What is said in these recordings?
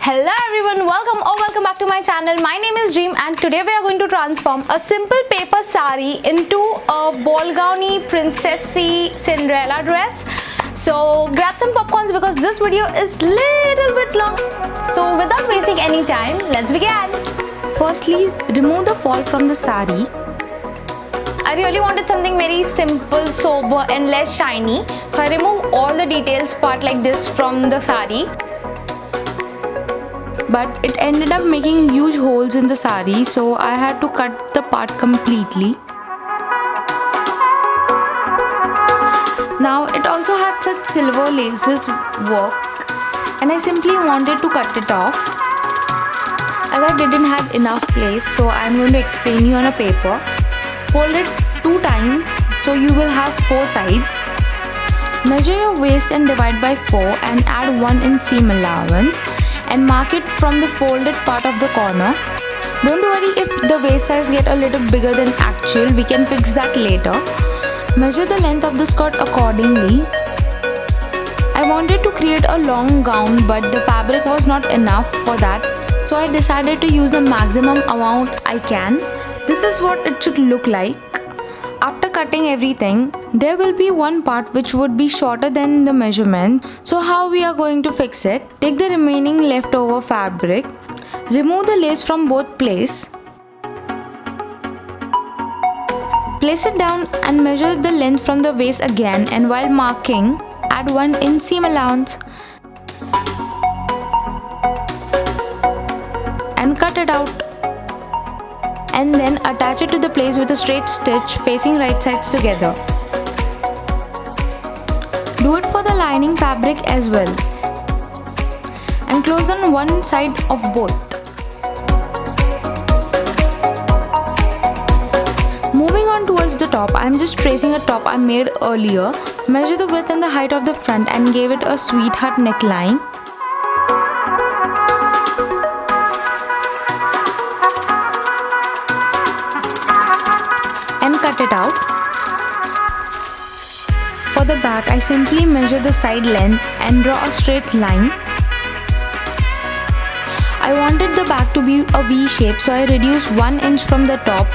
Hello everyone, welcome back to my channel. My name is Dream and today we are going to transform a simple paper sari into a ball gowny princessy Cinderella dress. So grab some popcorns because this video is little bit long. So without wasting any time, let's begin. Firstly, remove the fall from the sari. I really wanted something very simple, sober and less shiny. So I remove all the details part like this from the sari. But it ended up making huge holes in the sari, so I had to cut the part completely. Now it also had such silver laces work and I simply wanted to cut it off. As I didn't have enough place, so I'm going to explain you on a paper. Fold it 2 times so you will have 4 sides. Measure your waist and divide by 4 and add 1 in seam allowance and mark it from the folded part of the corner. Don't worry if the waist size get a little bigger than actual, we can fix that later. Measure the length of the skirt accordingly. I wanted to create a long gown but the fabric was not enough for that, so I decided to use the maximum amount I can. This is what it should look like. After cutting everything, there will be one part which would be shorter than the measurement. So how we are going to fix it? Take the remaining leftover fabric, remove the lace from both places, place it down and measure the length from the waist again, and while marking, add 1 in seam allowance and cut it out. And then attach it to the place with a straight stitch facing right sides together. Do it for the lining fabric as well. And close on one side of both. Moving on towards the top, I am just tracing a top I made earlier. Measure the width and the height of the front and gave it a sweetheart neckline. And cut it out. For the back, I simply measure the side length and draw a straight line. I wanted the back to be a V shape, so I reduce 1 inch from the top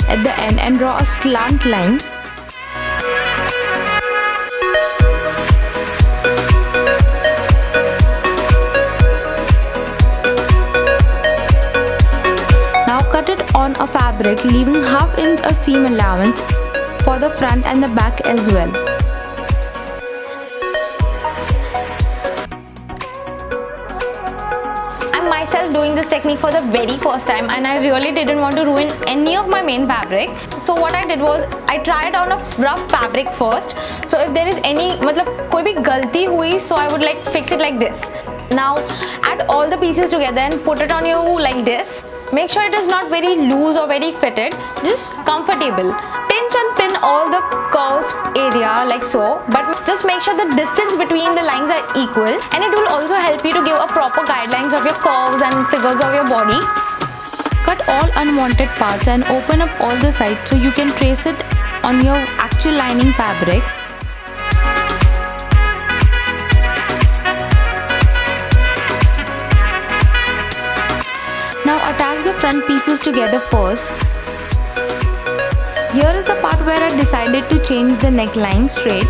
at the end and draw a slant line. Cut it on a fabric, leaving half inch a seam allowance for the front and the back as well. I'm myself doing this technique for the very first time and I really didn't want to ruin any of my main fabric. So what I did was I tried on a rough fabric first. So if there is any koi bhi galti hui, so I would fix it like this. Now add all the pieces together and put it on you like this. Make sure it is not very loose or very fitted, just comfortable. Pinch and pin all the curves area like so, but just make sure the distance between the lines are equal, and it will also help you to give a proper guidelines of your curves and figures of your body. Cut all unwanted parts and open up all the sides so you can trace it on your actual lining fabric. Now attach the front pieces together first. Here is the part where I decided to change the neckline straight.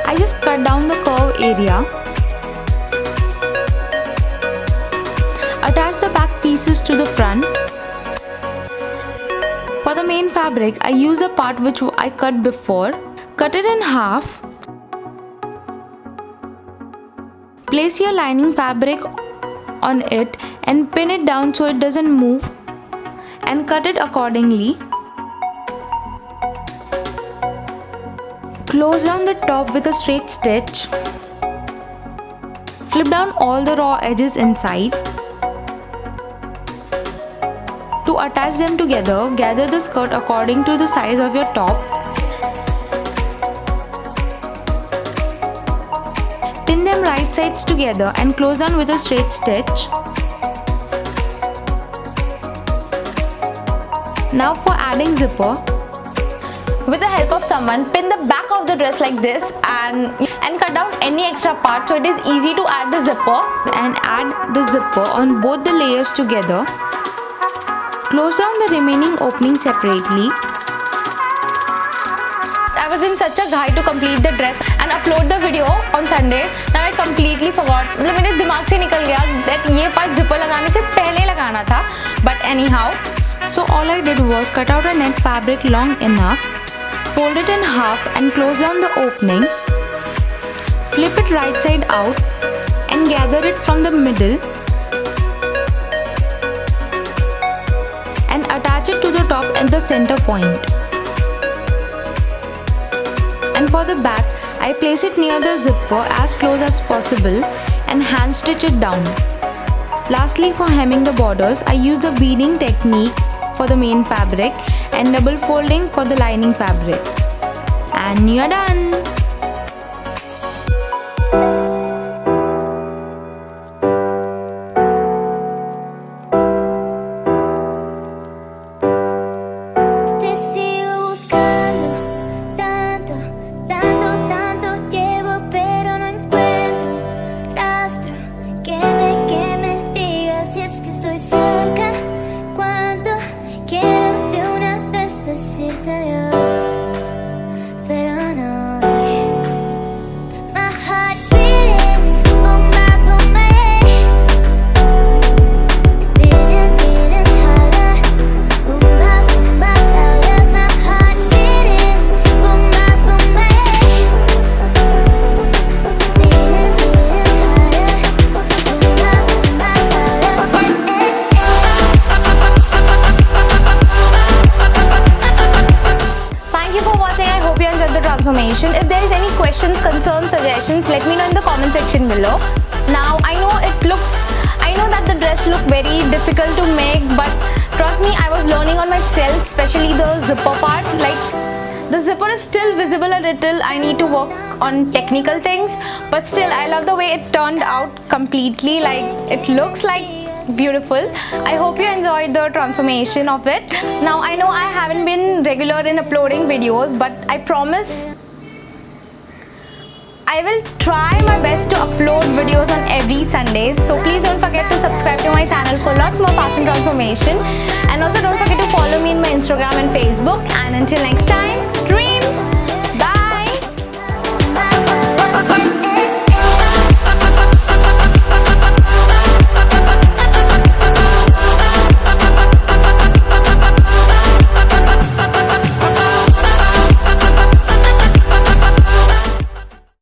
I just cut down the curve area. Attach the back pieces to the front. For the main fabric, I use a part which I cut before. Cut it in half. Place your lining fabric on it and pin it down so it doesn't move, and cut it accordingly. Close down the top with a straight stitch. Flip down all the raw edges inside. To attach them together, gather the skirt according to the size of your top. Pin them right sides together and close down with a straight stitch. Now for adding zipper. With the help of someone, pin the back of the dress like this and and cut down any extra part so it is easy to add the zipper. And add the zipper on both the layers together. Close down the remaining opening separately. I was in such a hurry to complete the dress and upload the video on Sundays. Now I completely forgot. मतलब मेरे दिमाग से निकल गया that ये part zipper लगाने से पहले लगाना था. But anyhow, so all I did was cut out a net fabric long enough, fold it in half and close down the opening. Flip it right side out and gather it from the middle and attach it to the top at the center point. And for the back, I place it near the zipper as close as possible and hand stitch it down. Lastly, for hemming the borders, I use the beading technique for the main fabric and double folding for the lining fabric. And you're done! Transformation. If there is any questions, concerns, suggestions, let me know in the comment section below. Now I know that the dress looked very difficult to make, but trust me, I was learning on myself, especially the zipper part. Like the zipper is still visible a little. I need to work on technical things, but still I love the way it turned out completely. Like it looks like beautiful. I hope you enjoyed the transformation of it. Now I know I haven't been regular in uploading videos, but I promise I will try my best to upload videos on every Sunday. So please don't forget to subscribe to my channel for lots more fashion transformation, and also don't forget to follow me in my Instagram and Facebook. And until next time, dream